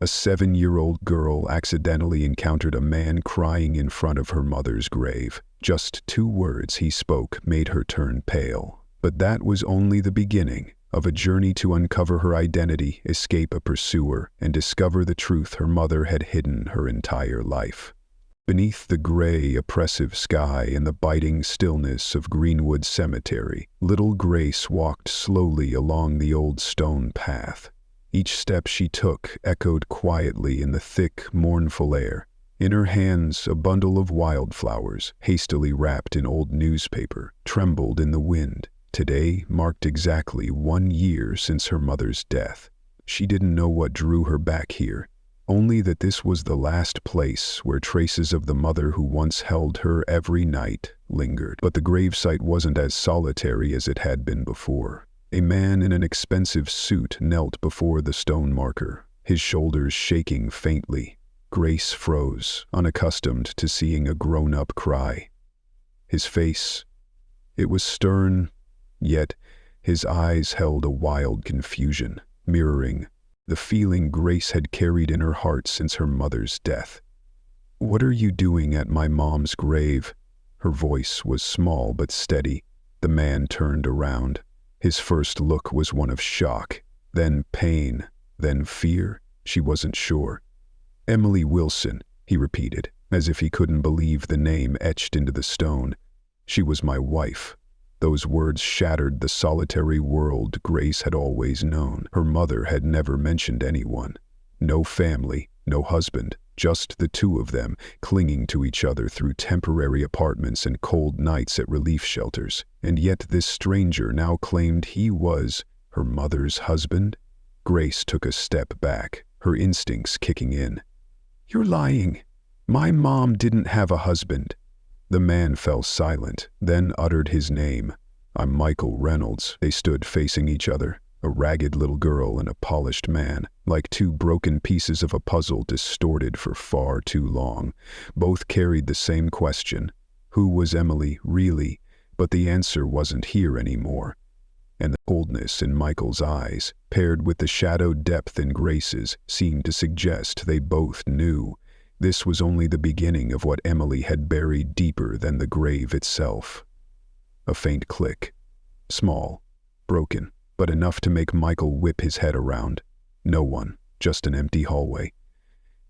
A 7-year-old girl accidentally encountered a man crying in front of her mother's grave. Just 2 words he spoke made her turn pale. But that was only the beginning of a journey to uncover her identity, escape a pursuer, and discover the truth her mother had hidden her entire life. Beneath the gray, oppressive sky and the biting stillness of Greenwood Cemetery, little Grace walked slowly along the old stone path. Each step she took echoed quietly in the thick, mournful air. In her hands, a bundle of wildflowers, hastily wrapped in old newspaper, trembled in the wind. Today marked exactly 1 year since her mother's death. She didn't know what drew her back here, only that this was the last place where traces of the mother who once held her every night lingered. But the gravesite wasn't as solitary as it had been before. A man in an expensive suit knelt before the stone marker, his shoulders shaking faintly. Grace froze, unaccustomed to seeing a grown-up cry. His face, it was stern, yet his eyes held a wild confusion, mirroring the feeling Grace had carried in her heart since her mother's death. "What are you doing at my mom's grave?" Her voice was small but steady. The man turned around. His first look was one of shock, then pain, then fear. She wasn't sure. "Emily Wilson," he repeated, as if he couldn't believe the name etched into the stone. "She was my wife." Those words shattered the solitary world Grace had always known. Her mother had never mentioned anyone. No family, no husband, just the 2 of them, clinging to each other through temporary apartments and cold nights at relief shelters. And yet this stranger now claimed he was her mother's husband? Grace took a step back, her instincts kicking in. "You're lying. My mom didn't have a husband." The man fell silent, then uttered his name. "I'm Michael Reynolds." They stood facing each other, a ragged little girl and a polished man, like 2 broken pieces of a puzzle distorted for far too long. Both carried the same question. Who was Emily, really? But the answer wasn't here anymore. And the coldness in Michael's eyes, paired with the shadowed depth in Grace's, seemed to suggest they both knew. This was only the beginning of what Emily had buried deeper than the grave itself. A faint click. Small, broken, but enough to make Michael whip his head around. No one, just an empty hallway.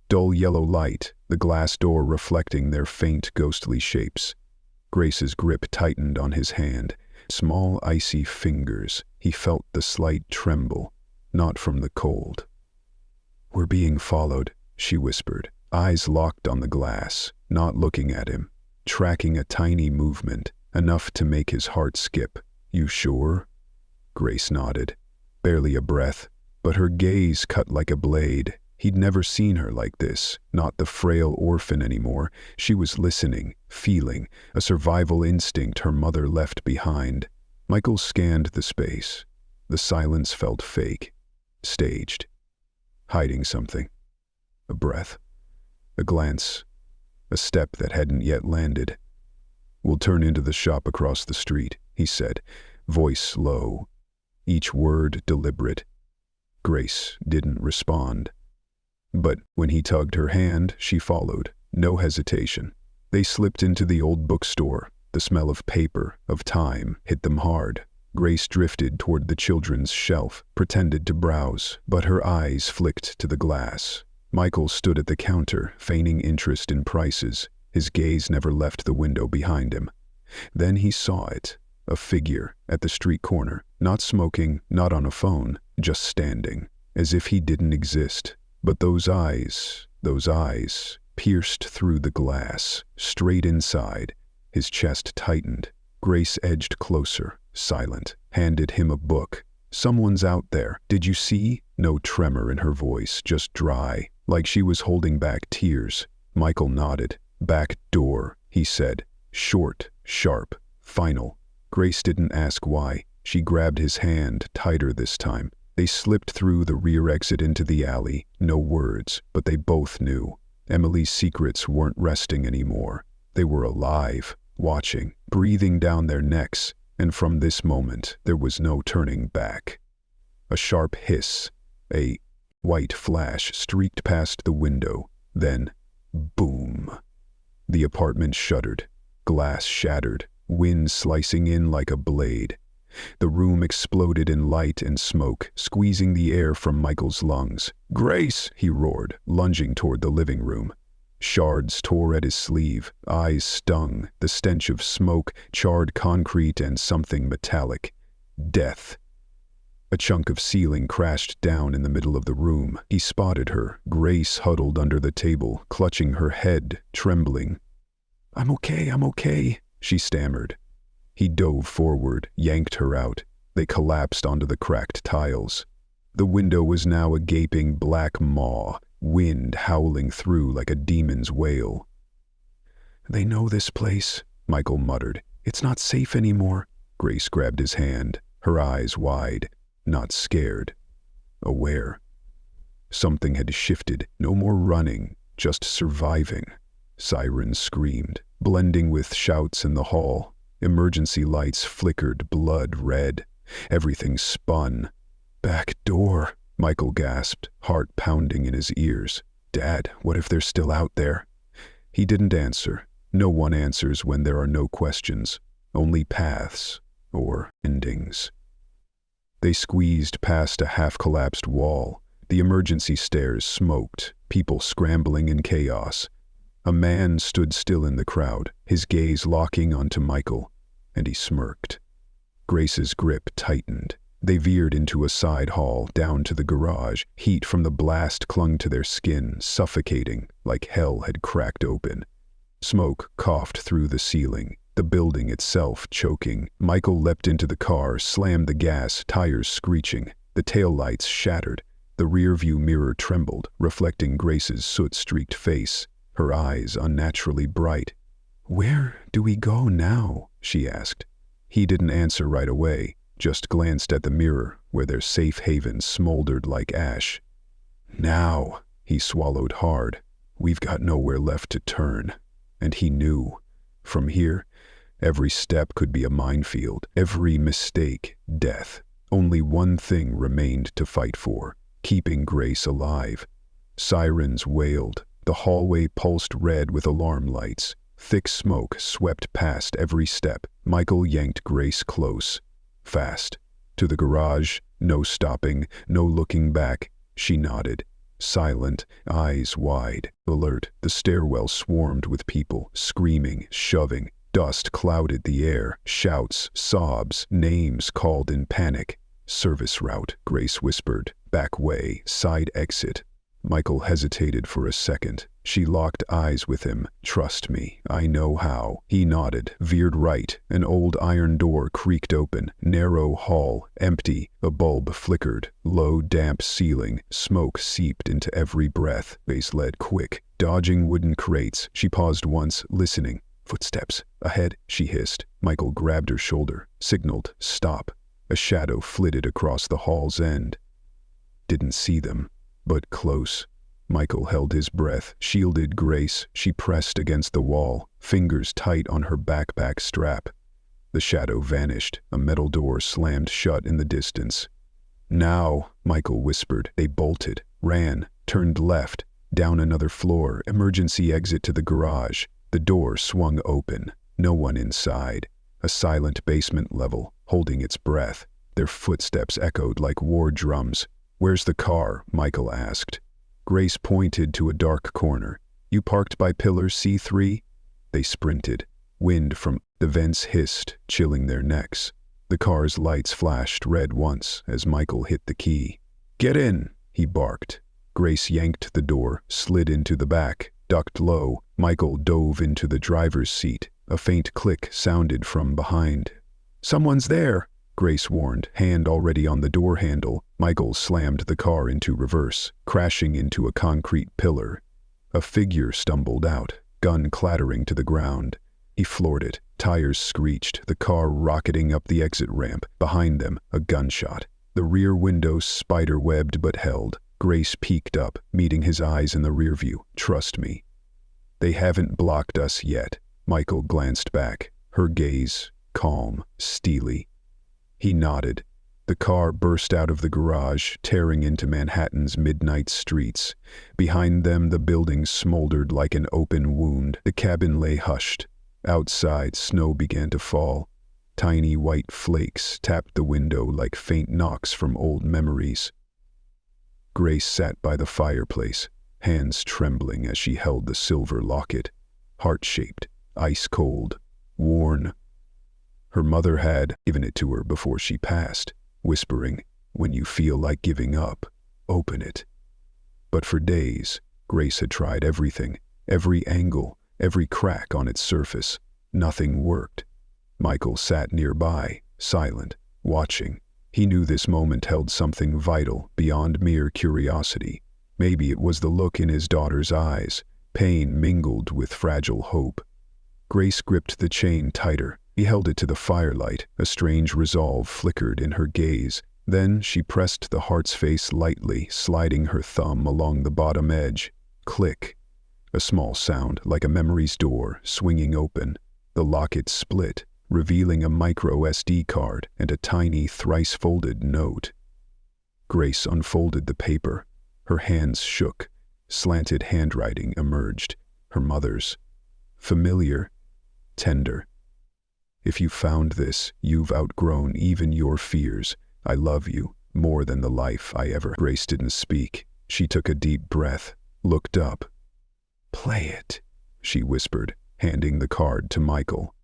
Dull yellow light, the glass door reflecting their faint, ghostly shapes. Grace's grip tightened on his hand. Small, icy fingers. He felt the slight tremble, not from the cold. "We're being followed," she whispered, eyes locked on the glass, not looking at him, tracking a tiny movement, enough to make his heart skip. "You sure?" Grace nodded. Barely a breath, but her gaze cut like a blade. He'd never seen her like this, not the frail orphan anymore. She was listening, feeling, a survival instinct her mother left behind. Michael scanned the space. The silence felt fake, staged, hiding something. A breath, a glance, a step that hadn't yet landed. "We'll turn into the shop across the street," he said, voice low, each word deliberate. Grace didn't respond. But when he tugged her hand, she followed, no hesitation. They slipped into the old bookstore. The smell of paper, of time, hit them hard. Grace drifted toward the children's shelf, pretended to browse, but her eyes flicked to the glass. Michael stood at the counter, feigning interest in prices. His gaze never left the window behind him. Then he saw it, a figure at the street corner, not smoking, not on a phone, just standing, as if he didn't exist. But those eyes, pierced through the glass, straight inside. His chest tightened. Grace edged closer, silent, handed him a book. "Someone's out there. Did you see?" No tremor in her voice, just dry, like she was holding back tears. Michael nodded. "Back door," he said. Short, sharp, final. Grace didn't ask why. She grabbed his hand, tighter this time. They slipped through the rear exit into the alley. No words, but they both knew. Emily's secrets weren't resting anymore. They were alive, watching, breathing down their necks, and from this moment there was no turning back. A sharp hiss, a White flash streaked past the window. Then, boom. The apartment shuddered. Glass shattered, wind slicing in like a blade. The room exploded in light and smoke, squeezing the air from Michael's lungs. "Grace!" he roared, lunging toward the living room. Shards tore at his sleeve, eyes stung, the stench of smoke, charred concrete, and something metallic. Death. A chunk of ceiling crashed down in the middle of the room. He spotted her, Grace huddled under the table, clutching her head, trembling. I'm okay, she stammered. He dove forward, yanked her out. They collapsed onto the cracked tiles. The window was now a gaping black maw, wind howling through like a demon's wail. "They know this place," Michael muttered. "It's not safe anymore." Grace grabbed his hand, her eyes wide, not scared, aware. Something had shifted, no more running, just surviving. Sirens screamed, blending with shouts in the hall. Emergency lights flickered blood red. Everything spun. "Back door," Michael gasped, heart pounding in his ears. "Dad, what if they're still out there?" He didn't answer. No one answers when there are no questions, only paths or endings. They squeezed past a half-collapsed wall. The emergency stairs smoked, people scrambling in chaos. A man stood still in the crowd, his gaze locking onto Michael, and he smirked. Grace's grip tightened. They veered into a side hall, down to the garage. Heat from the blast clung to their skin, suffocating, like hell had cracked open. Smoke coughed through the ceiling, the building itself choking. Michael leapt into the car, slammed the gas, tires screeching. The taillights shattered. The rearview mirror trembled, reflecting Grace's soot-streaked face, her eyes unnaturally bright. "Where do we go now?" she asked. He didn't answer right away, just glanced at the mirror, where their safe haven smoldered like ash. "Now," he swallowed hard. "We've got nowhere left to turn." And he knew. From here, every step could be a minefield, every mistake, death. Only one thing remained to fight for, keeping Grace alive. Sirens wailed. The hallway pulsed red with alarm lights. Thick smoke swept past every step. Michael yanked Grace close. Fast. To the garage, no stopping, no looking back. She nodded. Silent, eyes wide, alert. The stairwell swarmed with people, screaming, shoving. Dust clouded the air. Shouts, sobs, names called in panic. "Service route," Grace whispered. "Back way, side exit." Michael hesitated for a second. She locked eyes with him. "Trust me, I know how." He nodded, veered right. An old iron door creaked open. Narrow hall, empty. A bulb flickered. Low, damp ceiling. Smoke seeped into every breath. Grace led quick, dodging wooden crates. She paused once, listening. "Footsteps. Ahead," she hissed. Michael grabbed her shoulder, signaled, "Stop." A shadow flitted across the hall's end. Didn't see them, but close. Michael held his breath, shielded Grace. She pressed against the wall, fingers tight on her backpack strap. The shadow vanished. A metal door slammed shut in the distance. "Now," Michael whispered. They bolted, ran, turned left, down another floor, emergency exit to the garage. The door swung open. No one inside. A silent basement level, holding its breath. Their footsteps echoed like war drums. "Where's the car?" Michael asked. Grace pointed to a dark corner. "You parked by pillar C3? They sprinted. Wind from the vents hissed, chilling their necks. The car's lights flashed red once as Michael hit the key. "Get in," he barked. Grace yanked the door, slid into the back, ducked low. Michael dove into the driver's seat. A faint click sounded from behind. "Someone's there," Grace warned, hand already on the door handle. Michael slammed the car into reverse, crashing into a concrete pillar. A figure stumbled out, gun clattering to the ground. He floored it. Tires screeched, the car rocketing up the exit ramp. Behind them, a gunshot. The rear window spider-webbed but held. Grace peeked up, meeting his eyes in the rearview. "Trust me." "They haven't blocked us yet." Michael glanced back, her gaze calm, steely. He nodded. The car burst out of the garage, tearing into Manhattan's midnight streets. Behind them, the building smoldered like an open wound. The cabin lay hushed. Outside, snow began to fall. Tiny white flakes tapped the window like faint knocks from old memories. Grace sat by the fireplace, hands trembling as she held the silver locket, heart-shaped, ice-cold, worn. Her mother had given it to her before she passed, whispering, "When you feel like giving up, open it." But for days, Grace had tried everything, every angle, every crack on its surface. Nothing worked. Michael sat nearby, silent, watching. He knew this moment held something vital beyond mere curiosity. Maybe it was the look in his daughter's eyes, pain mingled with fragile hope. Grace gripped the chain tighter. He held it to the firelight. A strange resolve flickered in her gaze. Then she pressed the heart's face lightly, sliding her thumb along the bottom edge. Click. A small sound, like a memory's door, swinging open. The locket split, revealing a micro SD card and a tiny, thrice-folded note. Grace unfolded the paper. Her hands shook. Slanted handwriting emerged. Her mother's. Familiar, tender. "If you found this, you've outgrown even your fears. I love you more than the life I ever..." Grace didn't speak. She took a deep breath, looked up. "Play it," she whispered, handing the card to Michael.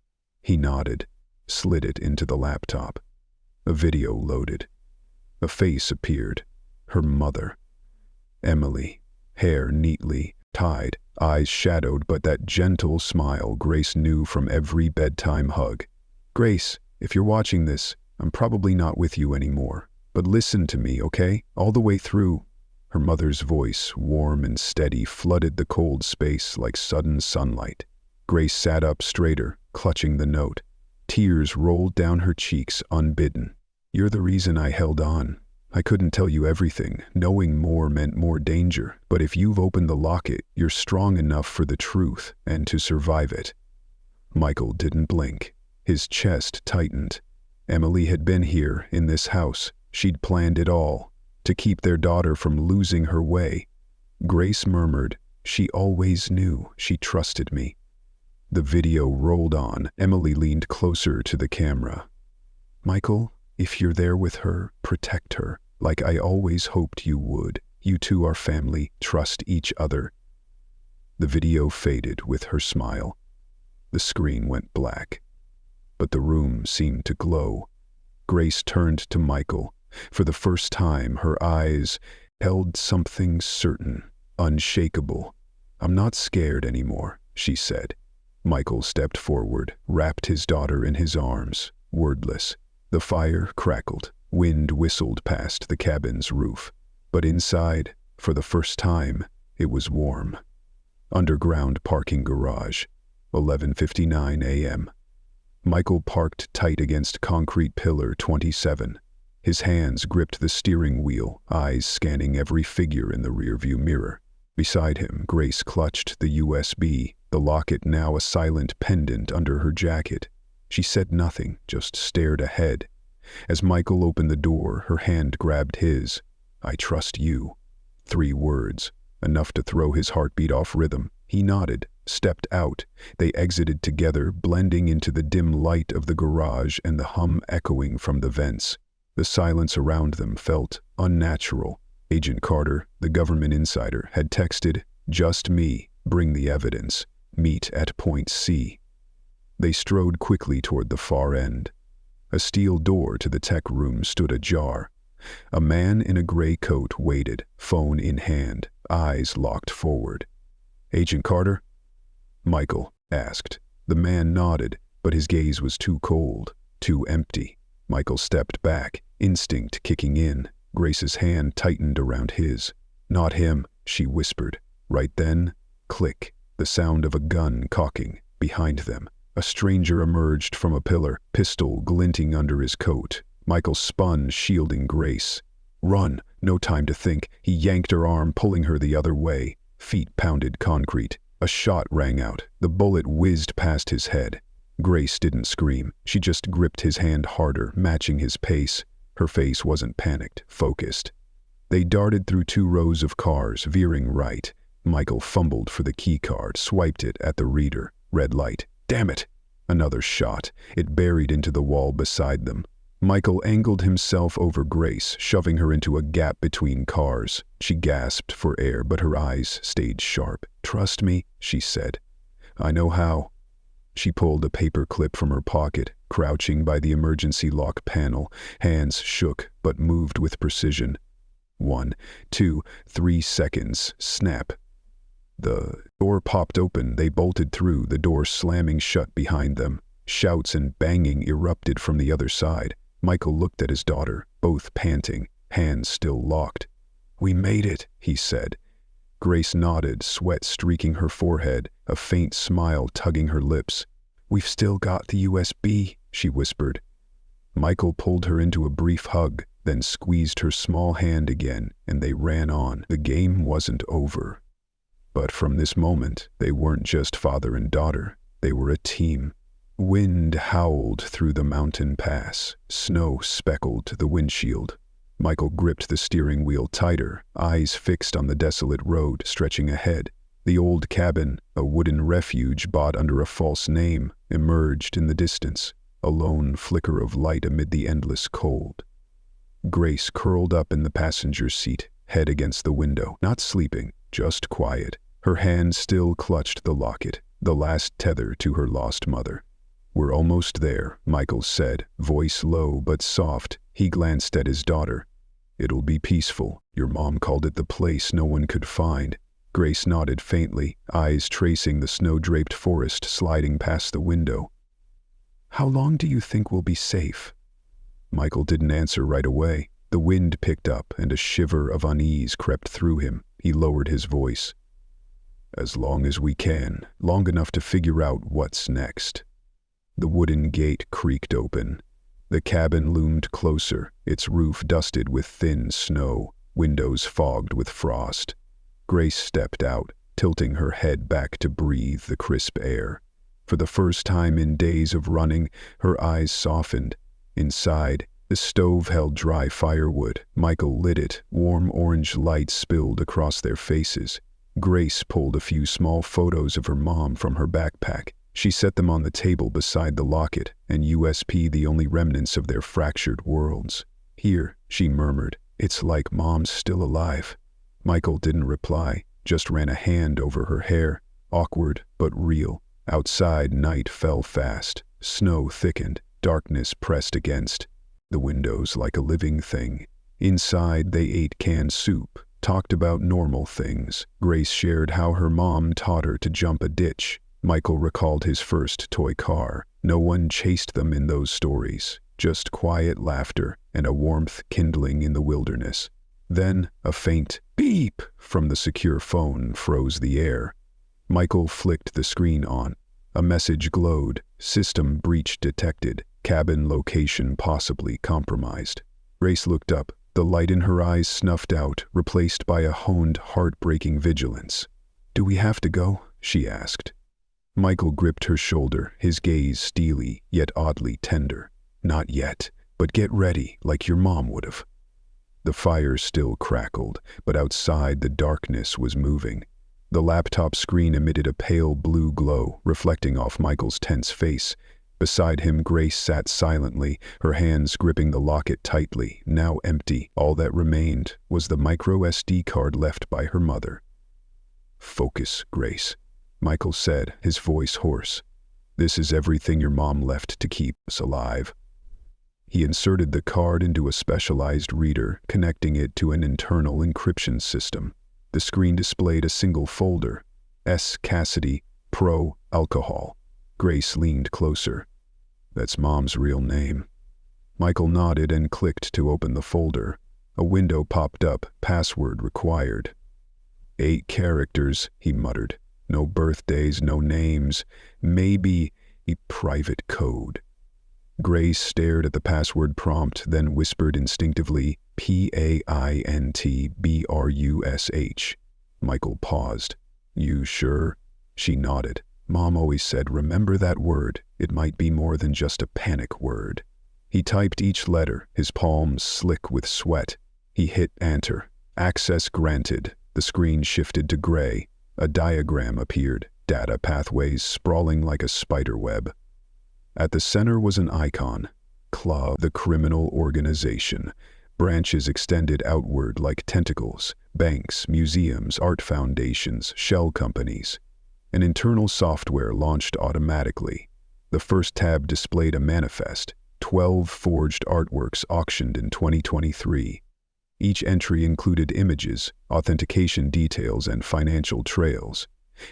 He nodded, slid it into the laptop. A video loaded. A face appeared. Her mother. Emily, hair neatly tied, eyes shadowed, but that gentle smile Grace knew from every bedtime hug. "Grace, if you're watching this, I'm probably not with you anymore. But listen to me, okay? All the way through." Her mother's voice, warm and steady, flooded the cold space like sudden sunlight. Grace sat up straighter, clutching the note. Tears rolled down her cheeks unbidden. "You're the reason I held on. I couldn't tell you everything. Knowing more meant more danger. But if you've opened the locket, you're strong enough for the truth and to survive it." Michael didn't blink. His chest tightened. Emily had been here, in this house. She'd planned it all, to keep their daughter from losing her way. Grace murmured, "She always knew. She trusted me." The video rolled on. Emily leaned closer to the camera. "Michael, if you're there with her, protect her, like I always hoped you would. You two are family. Trust each other." The video faded with her smile. The screen went black, but the room seemed to glow. Grace turned to Michael. For the first time, her eyes held something certain, unshakable. "I'm not scared anymore," she said. Michael stepped forward, wrapped his daughter in his arms, wordless. The fire crackled. Wind whistled past the cabin's roof. But inside, for the first time, it was warm. Underground parking garage, 11:59 a.m. Michael parked tight against concrete pillar 27. His hands gripped the steering wheel, eyes scanning every figure in the rearview mirror. Beside him, Grace clutched the USB, the locket now a silent pendant under her jacket. She said nothing, just stared ahead. As Michael opened the door, her hand grabbed his. "I trust you." 3 words, enough to throw his heartbeat off rhythm. He nodded, stepped out. They exited together, blending into the dim light of the garage and the hum echoing from the vents. The silence around them felt unnatural. Agent Carter, the government insider, had texted, "Just me, bring the evidence. Meet at point C." They strode quickly toward the far end. A steel door to the tech room stood ajar. A man in a gray coat waited, phone in hand, eyes locked forward. "Agent Carter?" Michael asked. The man nodded, but his gaze was too cold, too empty. Michael stepped back, instinct kicking in. Grace's hand tightened around his. "Not him," she whispered. Right then, click, the sound of a gun cocking. Behind them, a stranger emerged from a pillar, pistol glinting under his coat. Michael spun, shielding Grace. "Run!" No time to think. He yanked her arm, pulling her the other way. Feet pounded concrete. A shot rang out. The bullet whizzed past his head. Grace didn't scream. She just gripped his hand harder, matching his pace. Her face wasn't panicked, focused. They darted through 2 rows of cars, veering right. Michael fumbled for the keycard, swiped it at the reader. Red light. Damn it! Another shot. It buried into the wall beside them. Michael angled himself over Grace, shoving her into a gap between cars. She gasped for air, but her eyes stayed sharp. "Trust me," she said. "I know how." She pulled a paper clip from her pocket, crouching by the emergency lock panel. Hands shook, but moved with precision. 1, 2, 3 seconds. Snap. The door popped open. They bolted through, the door slamming shut behind them. Shouts and banging erupted from the other side. Michael looked at his daughter, both panting, hands still locked. "We made it," he said. Grace nodded, sweat streaking her forehead, a faint smile tugging her lips. "We've still got the USB," she whispered. Michael pulled her into a brief hug, then squeezed her small hand again, and they ran on. The game wasn't over. But from this moment, they weren't just father and daughter. They were a team. Wind howled through the mountain pass. Snow speckled the windshield. Michael gripped the steering wheel tighter, eyes fixed on the desolate road stretching ahead. The old cabin, a wooden refuge bought under a false name, emerged in the distance, a lone flicker of light amid the endless cold. Grace curled up in the passenger seat, head against the window, not sleeping, just quiet. Her hand still clutched the locket, the last tether to her lost mother. "We're almost there," Michael said, voice low but soft. He glanced at his daughter. "It'll be peaceful. Your mom called it the place no one could find." Grace nodded faintly, eyes tracing the snow-draped forest sliding past the window. "How long do you think we'll be safe?" Michael didn't answer right away. The wind picked up, and a shiver of unease crept through him. He lowered his voice. "As long as we can, long enough to figure out what's next." The wooden gate creaked open. The cabin loomed closer, its roof dusted with thin snow, windows fogged with frost. Grace stepped out, tilting her head back to breathe the crisp air. For the first time in days of running, her eyes softened. Inside, the stove held dry firewood. Michael lit it. Warm orange light spilled across their faces. Grace pulled a few small photos of her mom from her backpack. She set them on the table beside the locket, and USP the only remnants of their fractured worlds. "Here," she murmured. "It's like Mom's still alive." Michael didn't reply, just ran a hand over her hair. Awkward, but real. Outside, night fell fast. Snow thickened. Darkness pressed against the windows like a living thing. Inside, they ate canned soup, talked about normal things. Grace shared how her mom taught her to jump a ditch. Michael recalled his first toy car. No one chased them in those stories, just quiet laughter and a warmth kindling in the wilderness. Then a faint beep from the secure phone froze the air. Michael flicked the screen on. A message glowed. System breach detected. Cabin location possibly compromised. Grace looked up. The light in her eyes snuffed out, replaced by a honed, heartbreaking vigilance. "Do we have to go?" she asked. Michael gripped her shoulder, his gaze steely, yet oddly tender. "Not yet, but get ready, like your mom would've." The fire still crackled, but outside the darkness was moving. The laptop screen emitted a pale blue glow, reflecting off Michael's tense face. Beside him, Grace sat silently, her hands gripping the locket tightly, now empty. All that remained was the micro SD card left by her mother. "Focus, Grace," Michael said, his voice hoarse. "This is everything your mom left to keep us alive." He inserted the card into a specialized reader, connecting it to an internal encryption system. The screen displayed a single folder, S. Cassidy, Pro, Alcohol. Grace leaned closer. "That's Mom's real name." Michael nodded and clicked to open the folder. A window popped up, password required. 8 characters, he muttered. No birthdays, no names. Maybe a private code. Grace stared at the password prompt, then whispered instinctively, PAINTBRUSH. Michael paused. "You sure?" She nodded. "Mom always said, remember that word. It might be more than just a panic word." He typed each letter, his palms slick with sweat. He hit enter. Access granted. The screen shifted to gray. A diagram appeared, data pathways sprawling like a spider web. At the center was an icon, Clov, the criminal organization. Branches extended outward like tentacles, banks, museums, art foundations, shell companies. An internal software launched automatically. The first tab displayed a manifest, 12 forged artworks auctioned in 2023. Each entry included images, authentication details, and financial trails.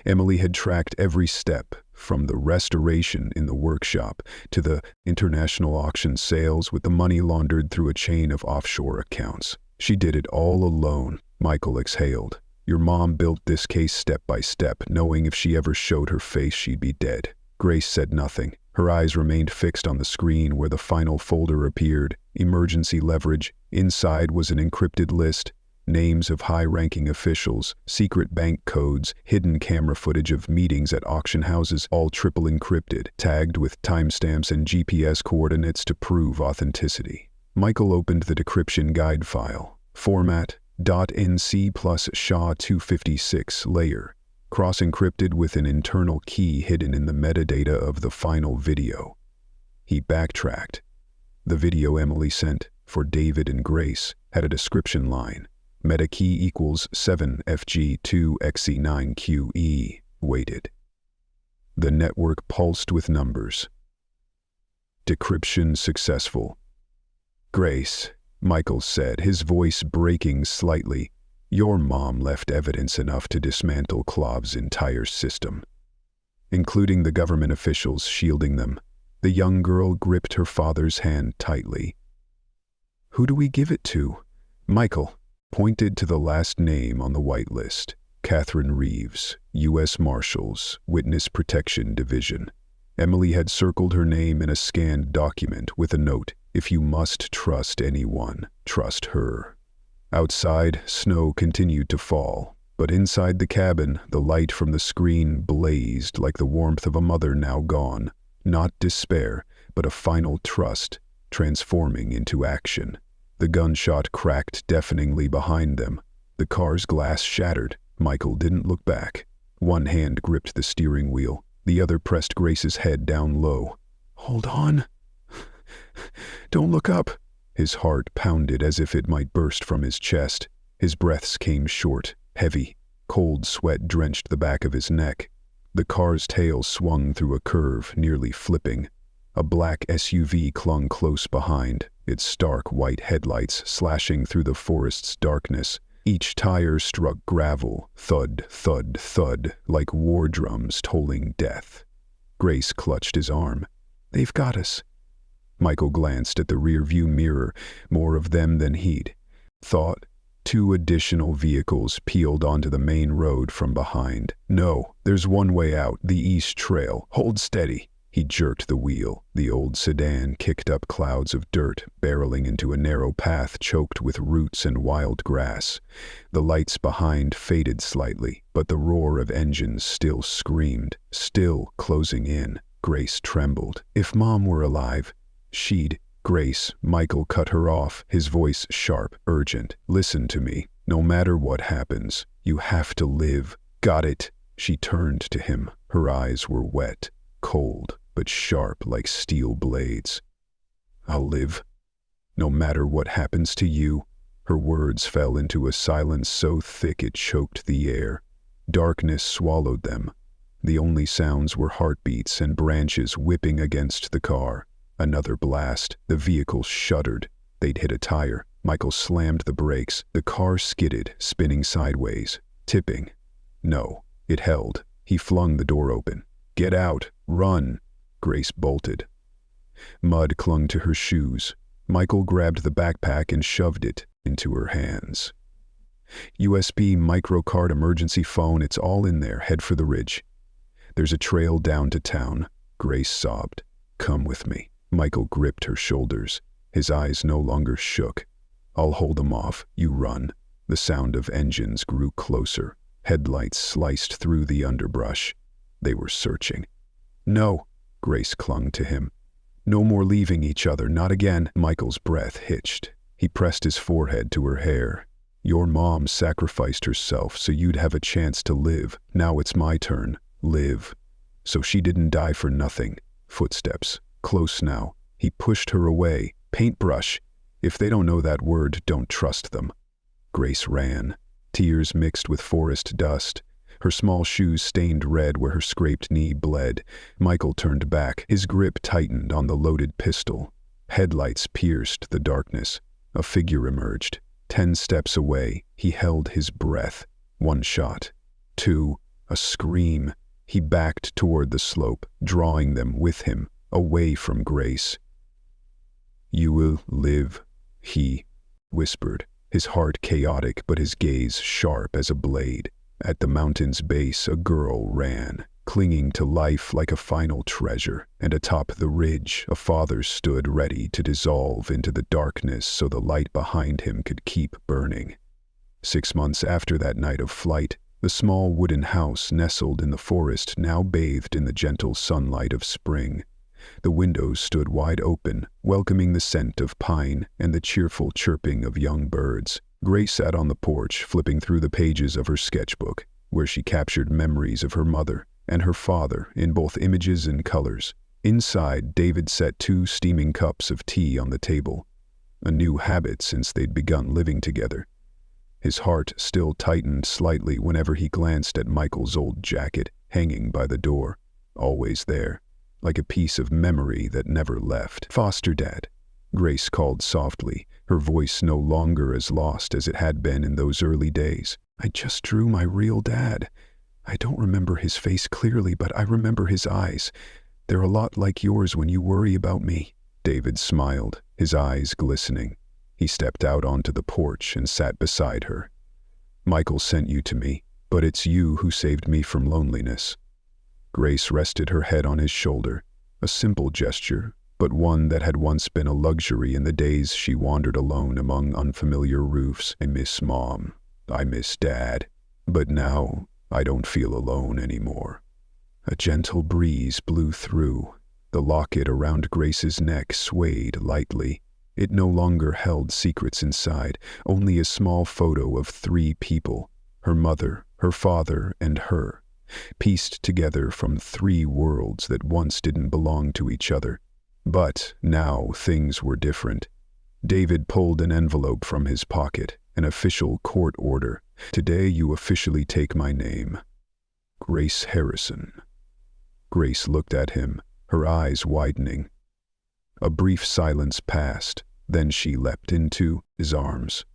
Emily had tracked every step, from the restoration in the workshop to the international auction sales with the money laundered through a chain of offshore accounts. She did it all alone. Michael exhaled. Your mom built this case step by step, knowing if she ever showed her face she'd be dead. Grace said nothing. Her eyes remained fixed on the screen where the final folder appeared. Emergency leverage. Inside was an encrypted list. Names of high-ranking officials, secret bank codes, hidden camera footage of meetings at auction houses, all triple encrypted, tagged with timestamps and GPS coordinates to prove authenticity. Michael opened the decryption guide file. Format, .nc plus SHA-256 layer, cross-encrypted with an internal key hidden in the metadata of the final video. He backtracked. The video Emily sent, for David and Grace, had a description line. Meta key equals 7FG2XC9QE, weighted. The network pulsed with numbers. Decryption successful. Grace, Michael said, his voice breaking slightly, your mom left evidence enough to dismantle Clov's entire system. Including the government officials shielding them. The young girl gripped her father's hand tightly. Who do we give it to? Michael pointed to the last name on the whitelist. Catherine Reeves, U.S. Marshals, Witness Protection Division. Emily had circled her name in a scanned document with a note, if you must trust anyone, trust her. Outside, snow continued to fall, but inside the cabin, the light from the screen blazed like the warmth of a mother now gone. Not despair, but a final trust, transforming into action. The gunshot cracked deafeningly behind them. The car's glass shattered. Michael didn't look back. One hand gripped the steering wheel. The other pressed Grace's head down low. Hold on. Don't look up. His heart pounded as if it might burst from his chest. His breaths came short, heavy. Cold sweat drenched the back of his neck. The car's tail swung through a curve, nearly flipping. A black SUV clung close behind, its stark white headlights slashing through the forest's darkness. Each tire struck gravel, thud, thud, thud, like war drums tolling death. Grace clutched his arm. They've got us. Michael glanced at the rearview mirror, more of them than he'd thought. 2 additional vehicles peeled onto the main road from behind. No, there's one way out, the East Trail. Hold steady. He jerked the wheel. The old sedan kicked up clouds of dirt, barreling into a narrow path choked with roots and wild grass. The lights behind faded slightly, but the roar of engines still screamed, still closing in. Grace trembled. If Mom were alive, she'd... Grace, Michael cut her off, his voice sharp, urgent. Listen to me. No matter what happens, you have to live. Got it? She turned to him. Her eyes were wet, cold, but sharp like steel blades. I'll live. No matter what happens to you. Her words fell into a silence so thick it choked the air. Darkness swallowed them. The only sounds were heartbeats and branches whipping against the car. Another blast. The vehicle shuddered. They'd hit a tire. Michael slammed the brakes. The car skidded, spinning sideways, tipping. No, it held. He flung the door open. Get out. Run. Grace bolted. Mud clung to her shoes. Michael grabbed the backpack and shoved it into her hands. USB microcard emergency phone, it's all in there. Head for the ridge. There's a trail down to town. Grace sobbed. Come with me. Michael gripped her shoulders. His eyes no longer shook. I'll hold them off. You run. The sound of engines grew closer. Headlights sliced through the underbrush. They were searching. No. Grace clung to him. No more leaving each other, not again." Michael's breath hitched. He pressed his forehead to her hair. "Your mom sacrificed herself so you'd have a chance to live. Now it's my turn. Live. So she didn't die for nothing." Footsteps. Close now. He pushed her away. "Paintbrush. If they don't know that word, don't trust them." Grace ran. Tears mixed with forest dust. Her small shoes stained red where her scraped knee bled. Michael turned back. His grip tightened on the loaded pistol. Headlights pierced the darkness. A figure emerged. 10 steps away, he held his breath. 1 shot. 2. A scream. He backed toward the slope, drawing them with him, away from Grace. "You will live," he whispered, his heart chaotic but his gaze sharp as a blade. At the mountain's base, a girl ran, clinging to life like a final treasure, and atop the ridge, a father stood ready to dissolve into the darkness so the light behind him could keep burning. 6 months after that night of flight, the small wooden house nestled in the forest now bathed in the gentle sunlight of spring. The windows stood wide open, welcoming the scent of pine and the cheerful chirping of young birds. Grace sat on the porch, flipping through the pages of her sketchbook, where she captured memories of her mother and her father in both images and colors. Inside, David set 2 steaming cups of tea on the table, a new habit since they'd begun living together. His heart still tightened slightly whenever he glanced at Michael's old jacket hanging by the door, always there, like a piece of memory that never left. "Foster dad," Grace called softly, her voice no longer as lost as it had been in those early days. "I just drew my real dad. I don't remember his face clearly, but I remember his eyes. They're a lot like yours when you worry about me." David smiled, his eyes glistening. He stepped out onto the porch and sat beside her. "Michael sent you to me, but it's you who saved me from loneliness." Grace rested her head on his shoulder, a simple gesture, but one that had once been a luxury in the days she wandered alone among unfamiliar roofs. "I miss Mom. I miss Dad. But now I don't feel alone anymore." A gentle breeze blew through. The locket around Grace's neck swayed lightly. It no longer held secrets inside, only a small photo of 3 people, her mother, her father, and her, pieced together from 3 worlds that once didn't belong to each other. But now things were different. David pulled an envelope from his pocket, an official court order. "Today you officially take my name. Grace Harrison." Grace looked at him, her eyes widening. A brief silence passed, then she leapt into his arms.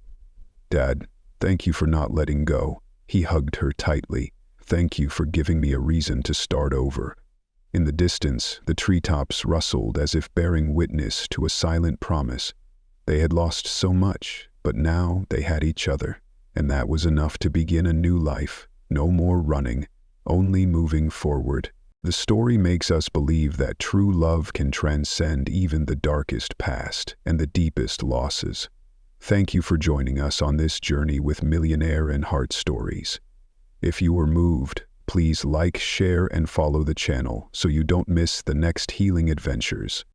"Dad, thank you for not letting go." He hugged her tightly. "Thank you for giving me a reason to start over." In the distance, the treetops rustled as if bearing witness to a silent promise. They had lost so much, but now they had each other, and that was enough to begin a new life. No more running, only moving forward. The story makes us believe that true love can transcend even the darkest past and the deepest losses. Thank you for joining us on this journey with Millionaire and Heart Stories. If you were moved, please like, share, and follow the channel so you don't miss the next healing adventures.